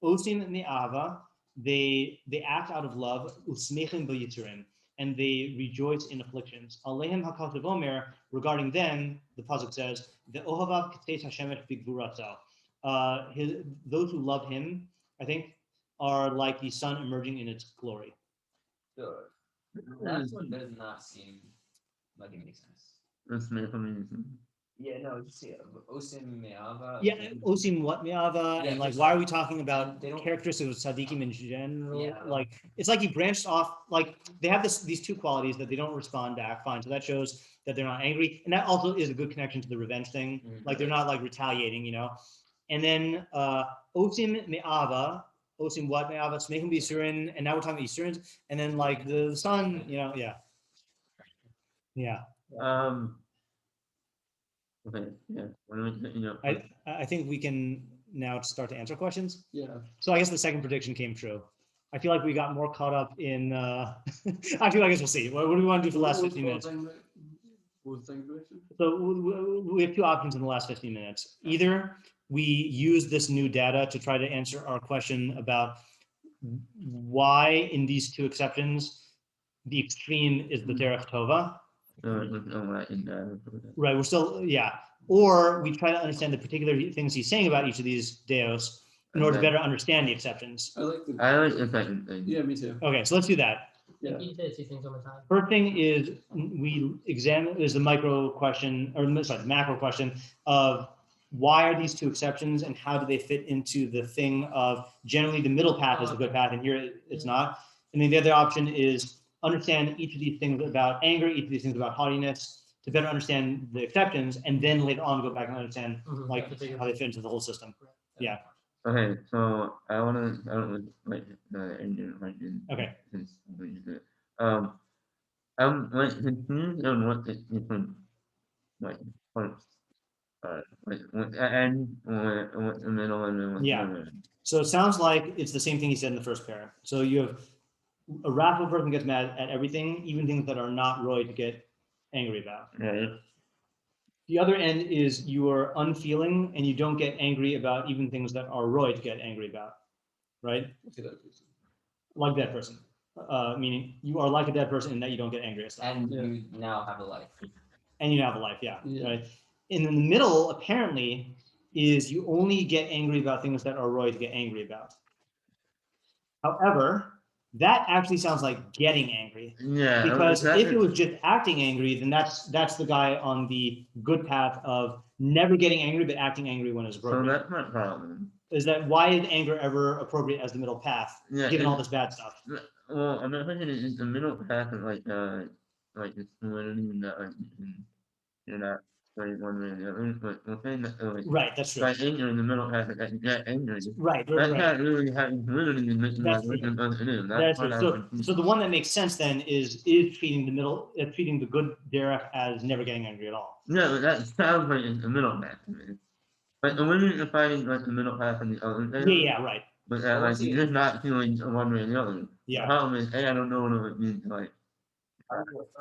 Osim me'ava. They act out of love, usmechin b'yitzurim, and they rejoice in afflictions. Alehem hakatav omer, regarding them, the pasuk says, the ohavav k'teis hashemet b'gvurato. Those who love him, I think, are like the sun emerging in its glory. So, that one does not seem like it makes sense. It's me from the Yeah, no, just say Osim Me'ava. Yeah, osim what me'ava, Yeah, and like, just why like- are we talking about they don't- characteristics of tzaddikim in general? Yeah. Like, it's like he branched off. Like, they have these two qualities that they don't respond back. Fine, so that shows that they're not angry, and that also is a good connection to the revenge thing. Mhm. Like, they're not like retaliating, you know. And then osim me'ava, osim what me'ava, smechim b'yisurin, and now we're talking about yisurin, and then like the sun, you know, yeah. Okay, yeah. I think we can now start to answer questions. Yeah. So I guess the second prediction came true. I feel like we got more caught up in. Actually, I guess we'll see. What do we want to do for the last 15 minutes? What was the second question? So we have two options in the last 15 minutes. Either we use this new data to try to answer our question about why in these two exceptions, the extreme is the derech tova. Right, we're still, yeah. Or we try to understand the particular things he's saying about each of these Deios in order to better understand the exceptions. I like the second thing. Yeah, me too. Okay, so let's do that. Yeah. You say two things over time. First thing is we examine is the micro question, or sorry, the macro question of why are these two exceptions and how do they fit into the thing of generally the middle path is the good path and here it's not. And then the other option is understand each of these things about anger, each of these things about haughtiness to better understand the exceptions, and then later on go back and understand like how they fit into the whole system. Yeah. Okay, so I wanna like Indian Okay. I'm like confused on what the different like parts are like what the end or what the middle and then what Yeah. the other. So it sounds like it's the same thing he said in the first pair. So you have a wrathful person gets mad at everything, even things that are not roy to get angry about. Right. The other end is you are unfeeling and you don't get angry about even things that are roy to get angry about, right? Okay, that person. Like that person, meaning you are like a dead person in that you don't get angry at stuff. And Yeah. you now have a life. And you have a life, yeah, Yeah. right? And in the middle, apparently, is you only get angry about things that are roy to get angry about. However, that actually sounds like getting angry. Yeah. Because exactly. if it was just acting angry, then that's the guy on the good path of never getting angry but acting angry when it's So appropriate. that's my problem. Is that why is anger ever appropriate as the middle path, Yeah, given all it- this bad stuff? Well, I'm not thinking it's the middle path of like it's fluidity and that like you're not straight one way or the other, but the thing that like Right, that's true. by anger in the middle path like you get angry. Right, That's right. not really having fluidity in making That's that true. what it is. That's what true. I'm So, confused. so the one that makes sense then is treating the middle, treating the good derech as never getting angry at all. Yeah, but that sounds like it's the middle path to me. Like the women are fighting like the middle path and the other thing. Yeah, right. But Well, like let's see. you're just not feeling one way or the other. Yeah. The problem is, I don't know what it means to like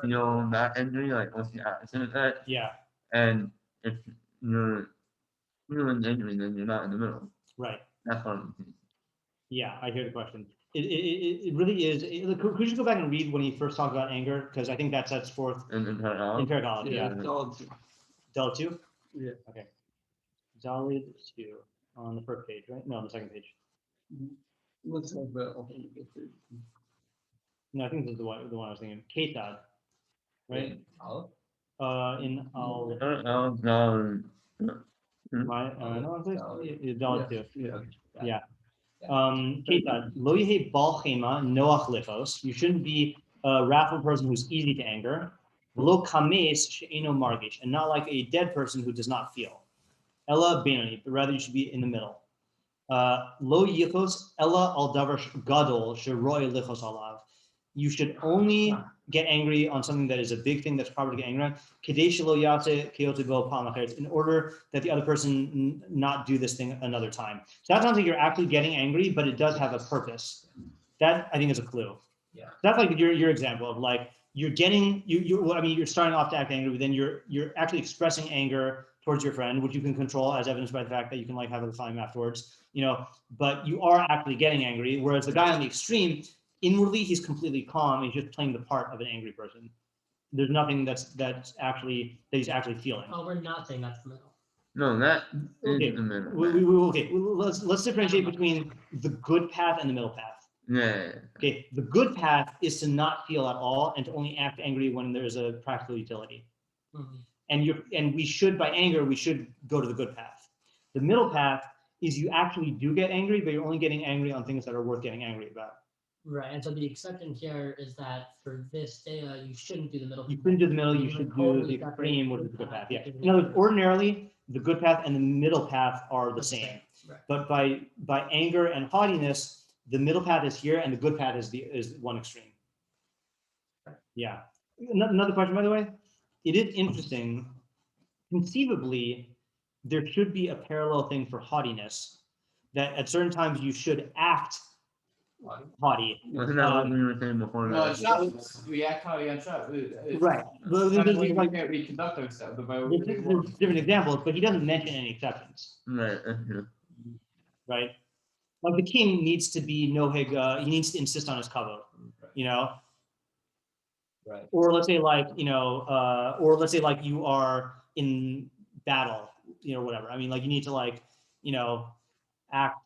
feel not angry, like what's the opposite of that? Yeah, And if you're feeling angry, then you're not in the middle. right. That's what I'm thinking. Yeah, I hear the question. It really is. Could you go back and read when he first talked about anger? Because I think that sets forth And then turn in out. Paragology. Yeah, Yeah. dogs. Dalit 2? Yeah. Okay. Dalit 2 on the first page, right? No, the second page. Let's talk about all of it. No, I think this is the one I was thinking. Ketad, right? Olive? In Al No. my no, it's Dalit 2. Yeah. Yeah. Ketad, lo yehi bal chema noach lichos. You shouldn't be a wrathful person who's easy to anger. Lo kames she'eno margish, and not like a dead person who does not feel. Ella benoni, but rather you should be in the middle. Lo yichos ella al davar gadol sheroy lichos alav. You should only get angry on something that is a big thing that's proper to get angry on. Kadesh lo yate keyote bo pamacheret, in order that the other person not do this thing another time. So that sounds like you're actually getting angry, but it does have a purpose. That I think is a clue. Yeah. That's like your example of like you're getting you're starting off to act angry, but then you're actually expressing anger towards your friend, which you can control as evidenced by the fact that you can like have a time afterwards, but you are actually getting angry. Whereas the guy on the extreme, inwardly he's completely calm. He's just playing the part of an angry person. There's nothing that's actually that he's actually feeling. Oh, we're not saying that's the middle. No, that is Okay, the middle. okay. Let's differentiate between the good path and the middle path. Yeah. Okay, the good path is to not feel at all and to only act angry when there's a practical utility. Mhm. And we should, by anger, we should go to the good path. The middle path is you actually do get angry, but you're only getting angry on things that are worth getting angry about. Right, and so the exception here is that for this data, you shouldn't do the middle. You shouldn't do the middle, you These are should do totally the separate extreme, which is good the good path. path, Yeah. which is In other words, the- ordinarily, the good path and the middle path are the same. Right. But by anger and haughtiness, the middle path is here and the good path is one extreme. Yeah. Another question, by the way. It is interesting. Conceivably, there should be a parallel thing for haughtiness, that at certain times you should act haughty. Wasn't that what we were saying before? No, that? it's not. We act haughty on Shabbos. It's Right. Well, kind of there's, like we conduct ourselves the way we there's want. different examples, but he doesn't mention any exceptions, Right. That's true. right? Like the king needs to be he needs to insist on his kavod, you know? Right. Or let's say like, or let's say like you are in battle, whatever. I mean, like you need to like, act,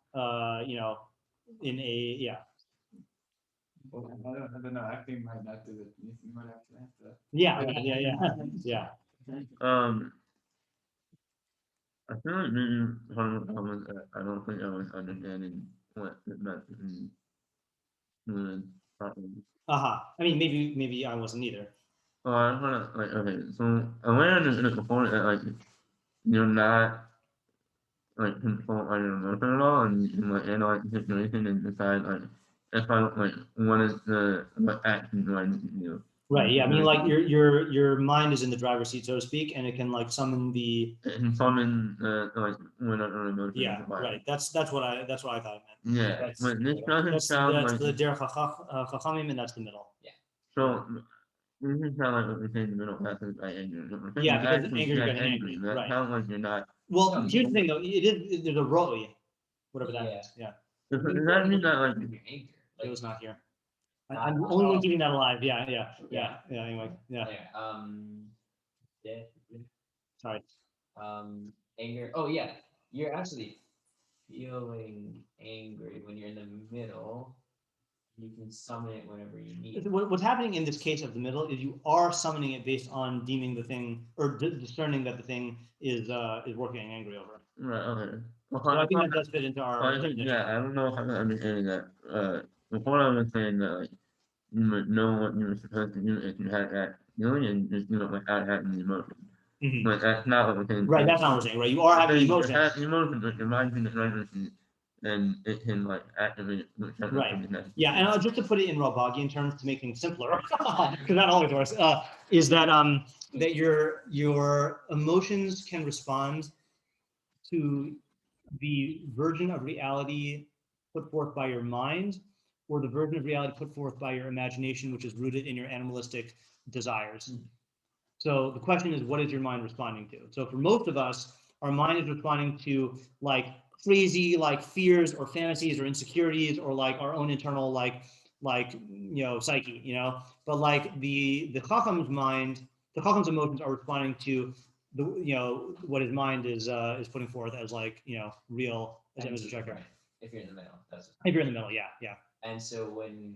in a, yeah. Well, I don't know. Acting might not do it. You might actually have to. Yeah. I feel like maybe one of the problems that I don't think I was understanding what it meant in fluid properly. I mean, maybe I wasn't either. Oh, I wanna like okay, so awareness in a component that like you're not like control on your emotion at all, and you can like analyze the situation and decide like if I like what action do I need to do. Right. Yeah. I mean, like your mind is in the driver's seat, so to speak, and it can like summon the. It can summon like whenever emotion. Yeah. is applied. Right. That's what I thought it meant. Yeah, That's- but this doesn't That's sound like the derech chachamim, and that's the middle. so. This is sound like what we're saying in the middle passes by anger. Yeah, because Actually anger, you're get getting angry, That right. sounds like you're not. Well, here's the thing though. There's a roy, whatever that Yeah. is. Yeah. Does that mean that like Your anger. It was not here. I'm the only one keeping that alive. Yeah. Anyway. Yeah. Yeah. Sorry. Anger. Oh yeah, you're actually feeling angry when you're in the middle. You can summon it whenever you need. What's happening in this case of the middle is you are summoning it based on deeming the thing or discerning that the thing is working angry over. right? Okay. So I think that does fit into our. I think I don't know if I'm understanding that. Before I was saying that like you would know what you were supposed to do if you had that feeling and just do it without having the emotion. Mhm. But that's not what we're saying. Right, that's not what we're saying, right? You are having emotions. Have emotion, but your mind's in the driver's seat, and it can like activate whichever Right. thing is necessary. Yeah, and just to put it in Rabagian terms to make things simpler, because that always works, is that that your emotions can respond to the version of reality put forth by your mind, or the version of reality put forth by your imagination, which is rooted in your animalistic desires. So the question is, what is your mind responding to? So for most of us, our mind is responding to like crazy like fears or fantasies or insecurities or like our own internal like psyche, But like the Chacham's mind, the Chacham's emotions are responding to the what his mind is putting forth as like real as image checker. Right. If you're in the middle, that's. If you're in the middle, yeah. And so when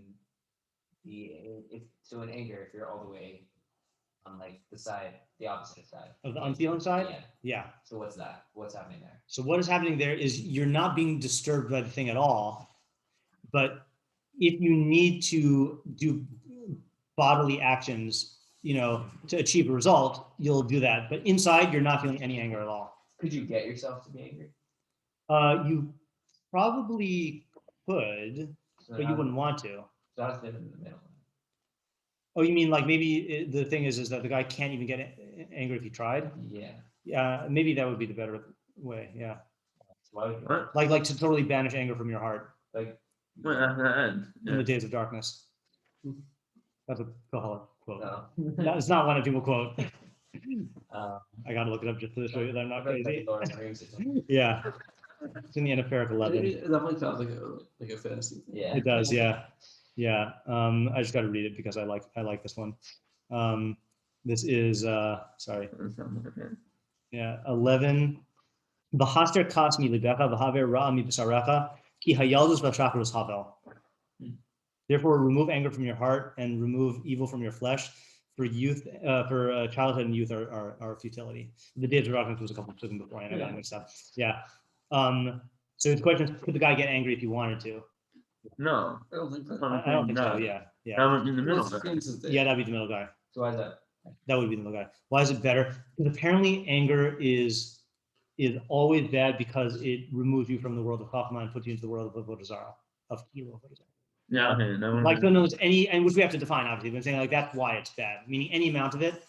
in anger, if you're all the way on like the opposite side Of the unfeeling side, Yeah. yeah. So what's that? What's happening there? So what is happening there is you're not being disturbed by the thing at all, but if you need to do bodily actions, to achieve a result, you'll do that. But inside, you're not feeling any anger at all. Could you get yourself to be angry? You probably could, So but you wouldn't want to. So how's it in the middle? Oh, you mean like maybe the thing is that the guy can't even get angry if he tried? Yeah. Yeah, maybe that would be the better way. Yeah, So why would you What? like to totally banish anger from your heart like? Wait, after that ends. in the days of darkness. That's a Kohelet quote. No. That's not one of people quote. Uh, I gotta look it up just to show you that I'm not I feel like crazy. Lord of the Rings or something. Yeah, it's in the Anaphoric 11. It definitely sounds like a fantasy. Yeah. It does, yeah. I just got to read it because I like this one. This is sorry. Yeah, 11. B'haster kasmi libecha v'haver ra'a mi b'sarecha ki hayaldus v'shacharus havel. Therefore, remove anger from your heart and remove evil from your flesh. For youth, for childhood and youth are futility. The days of darkness was a couple of seconds beforehand. I got mixed up. Yeah. So the question is, could the guy get angry if he wanted to? No. I don't think so. I don't think so. Yeah. That was in the middle. What's the things is there? Yeah, that'd be the middle guy. So why is that? That would be the middle guy. Why is it better? Because apparently anger is always bad because it removes you from the world of Chachma and puts you into the world of Avodah Zarah, of Kilo. Yeah, okay. That was Like, so knows any, and which we have to define, obviously, but I'm saying like that's why it's bad. Meaning any amount of it.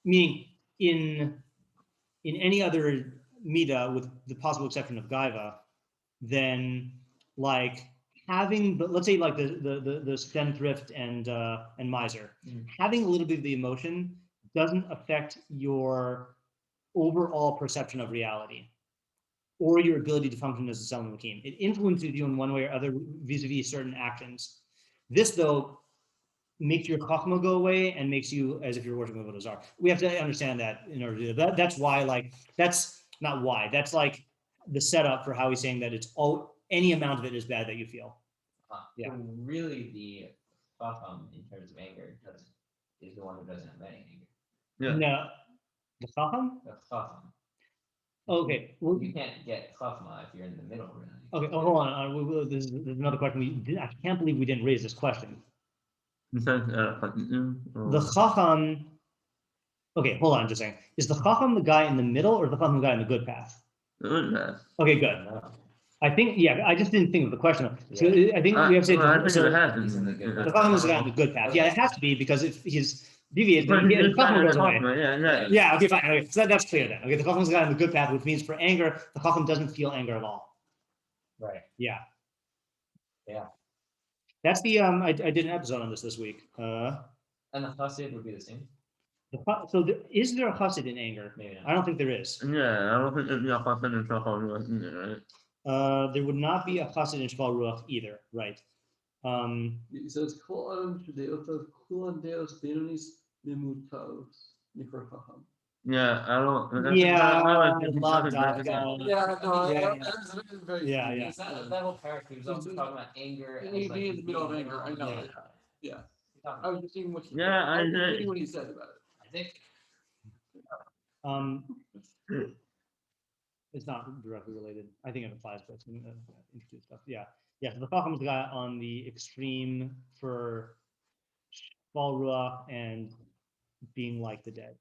Meaning in any other Mida, with the possible exception of Gaiva, then like having, but let's say like the spendthrift and miser, having a little bit of the emotion doesn't affect your overall perception of reality or your ability to function as a Selim Lakim. It influences you in one way or other vis-a-vis certain actions. This, though, makes your chachma go away and makes you as if you're worshiping a Zar. We have to understand that in order to do that. That's why, like, that's not why. That's like the setup for how he's saying that it's all, any amount of it is bad that you feel. Yeah. So really, the chacham in terms of anger is the one who doesn't have any anger. Yeah. No, the chacham? The chacham. Okay. Well, You can't get chachma if you're in the middle, really. okay. Oh, hold on. This is another question. I can't believe we didn't raise this question. Besides, The chacham. Okay, hold on just a second. Is the chacham the guy in the middle or the chacham the guy in the good path? Okay, good. I think, yeah, I just didn't think of the question. So I think we have to say I think so it has to He's in the be. good the chacham is the guy in the good path. Yeah, it has to be because if he's deviated, then the chacham goes away. Yeah. Yeah, okay, fine. Okay, so that's clear then. Okay, the chacham is the guy in the good path, which means for anger, the chacham doesn't feel anger at all. Right. Yeah. Yeah. That's the I did an episode on this week. And the chassid would be the same. So is there a chassid in anger? Maybe not. I don't think there is. Yeah, I don't think it'd be a chassid in Shachar, right? There would not be a chassid in Shval Ruach either, right? So it's Kulan Deos Benonis Nimutaos Nikor Chacham. Yeah, I don't. Yeah, love that. Yeah, no, Yeah, that's very Yeah, yeah. That whole paragraph was also talking about anger. You need to be in the middle of anger, I know. Yeah. Yeah. Yeah. I was just seeing what Yeah, I was agree. reading what he said about it. I think. It's not directly related. I think it applies, but it's interesting stuff. Yeah, yeah. So the chacham is the guy on the extreme for Shval Ruach and being like the dead.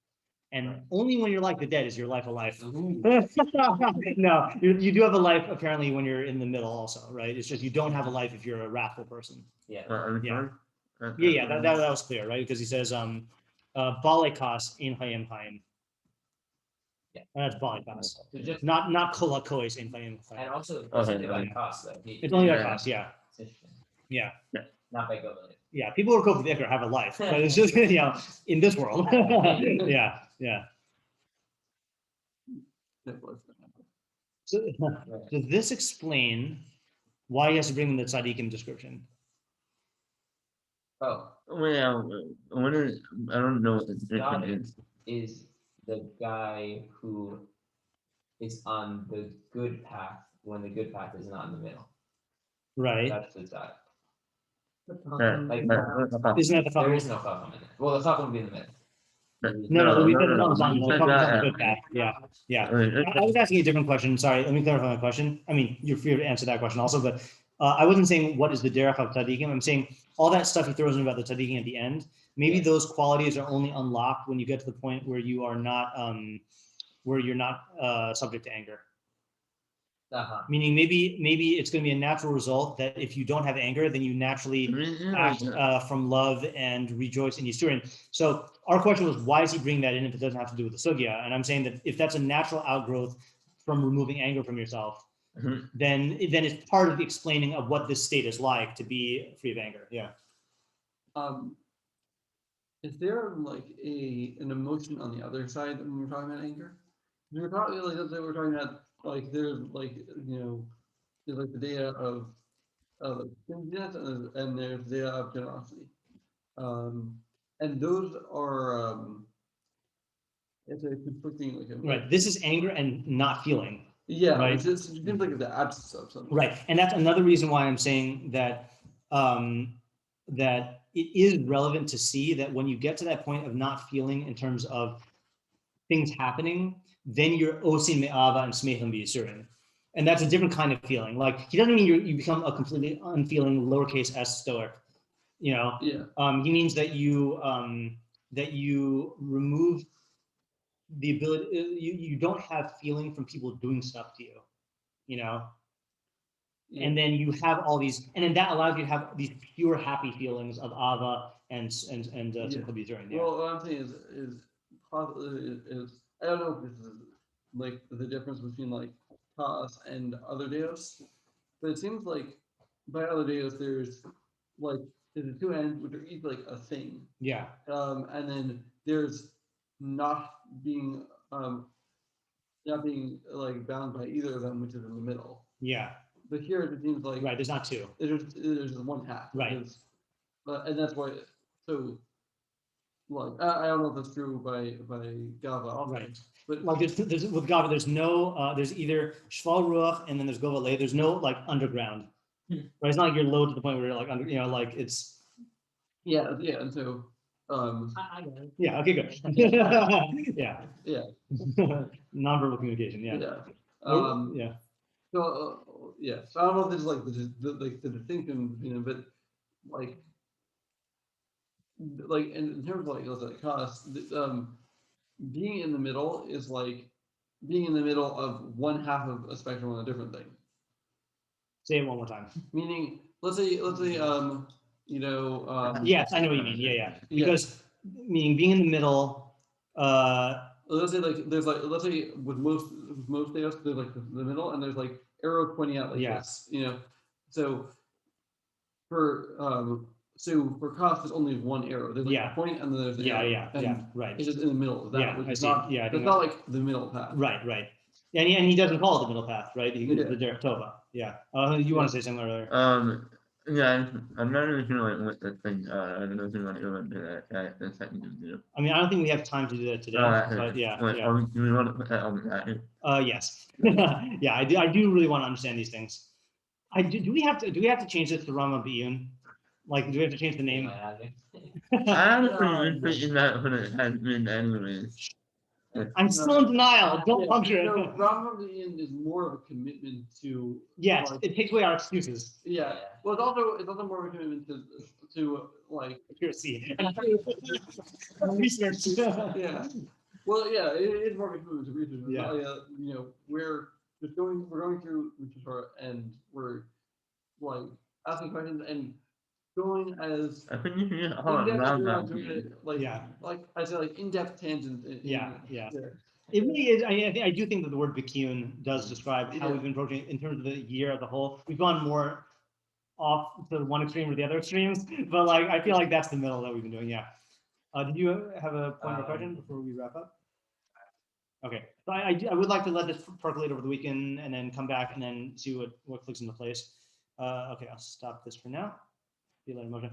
And only when you're like the dead is your life a life. No, you do have a life apparently when you're in the middle also, right? It's just you don't have a life if you're a wrathful person. Yeah. Yeah, that was clear, right? Because he says, "Balikas in hayim hayim." Yeah. That's balikas, So just not kolakois in hayim and hayim. also Okay, by okay. cost though. It's only Yeah. by cost, yeah, It's interesting. yeah, Not by go. yeah. People who are kofar v'ikr have a life, but it's just in this world. Yeah. That was So, does this explain why he has to bring in the tzaddikim description? Oh, Well, I don't know what the got difference it. is. Is the guy who is on the good path when the good path is not in the middle. Right? That's the tzad. Isn't that the There chacham? is no chacham in it. Well, the chacham will be in the middle. No, we said the no. chacham's on You the said chacham's on that, the good path. Yeah. Okay, I was asking a different question. Sorry, let me clarify my question. I mean, you're free to answer that question also, but I wasn't saying what is the derech of tzaddikim. I'm saying all that stuff he throws in about the tzaddikim at the end. Maybe Yeah. those qualities are only unlocked when you get to the point where you are not, where you're not subject to anger. Uh-huh. Meaning, maybe it's going to be a natural result that if you don't have anger, then you naturally act from love and rejoice in Yisurin. So our question was, why is he bringing that in if it doesn't have to do with the sugya? And I'm saying that if that's a natural outgrowth from removing anger from yourself, then it's part of the explaining of what this state is like to be free of anger. Yeah. Is there like an emotion on the other side when we're talking about anger? We were talking we're talking about like there's like there's like the data of stinginess and there's the data of generosity, and those are it's a conflicting like Right. This is anger and not feeling. yeah, Right. it seems like the absence of something. Right. And that's another reason why I'm saying that that it is relevant to see that when you get to that point of not feeling in terms of things happening, then you're osin me'ava and smechim b'yisurin. And that's a different kind of feeling. Like he doesn't mean you become a completely unfeeling lowercase s stoic, Yeah. He means that you remove the ability, you don't have feeling from people doing stuff to you, Yeah. and then you have all these, and then that allows you to have these pure happy feelings of ava and simcha b'yisurin. Yeah. Well, what I'm saying is I don't know if this is like the difference between like Taas and other Deios, but it seems like by other Deios, there's the two ends, which are each like a thing. Yeah. And then there's not being like bound by either of them, which is in the middle. Yeah. But here it seems like Right. There's not two. there's one half. Right. And that's why. So, I don't know if that's true by Gava also, Right. but Like there's with Gava, there's no there's either shval ruach and then there's gova lay. There's no like underground. Right. It's not like you're low to the point where you're like under, like it's. yeah, and so I get it. Yeah. Okay. Good. Yeah. yeah, Nonverbal communication. Yeah. yeah. Yeah. So so I don't know if this is like the distinction, but like in terms of like cost, being in the middle is like being in the middle of one half of a spectrum on a different thing. Say it one more time. Meaning, let's say Yes, I know what you mean. Yeah. Because meaning being in the middle. Let's say let's say with most Deios, there's like the middle, and there's like arrows pointing out like this, So for cost, there's only one arrow. There's like a point, and then there's the arrow. Right. It's just in the middle of that, Yeah, which I is see. not. Yeah, I it's think not like the middle path. Right. And he doesn't call it the middle path, right? He Yeah. the derech tova. Yeah. You want to say something earlier? Yeah, I'm not really sure like what the thing. I don't know if you want to go into that second video. I mean, I don't think we have time to do that today, but yeah. Do we want to put that on the packet? Yes. Yeah, I do really want to understand these things. Do we have to change this to Rambam Bekius? Like, do we have to change the name? I honestly been thinking that when it has been anyways. I'm still in denial. Don't puncture it. Rambam Bekius is more of a commitment to. Yes, like, it takes away our excuses. Yeah. Well, it's also more of a commitment to like. Accuracy. Research. Yeah. Well, yeah, it is more of a commitment to research. Yeah. We're going through Torah, and we're like asking questions and going as I think you can in-depth around around that. doing it, like I say, like in-depth tangent. Yeah. There. It really is. I do think that the word Bekius does describe how we've been approaching it in terms of the year as a whole. We've gone more off to one extreme or the other extremes, but like I feel like that's the middle that we've been doing. Yeah. Did you have a point or question before we wrap up? Okay. So I would like to let this percolate over the weekend and then come back and then see what clicks into place. Okay, I'll stop this for now. See you later, Motion.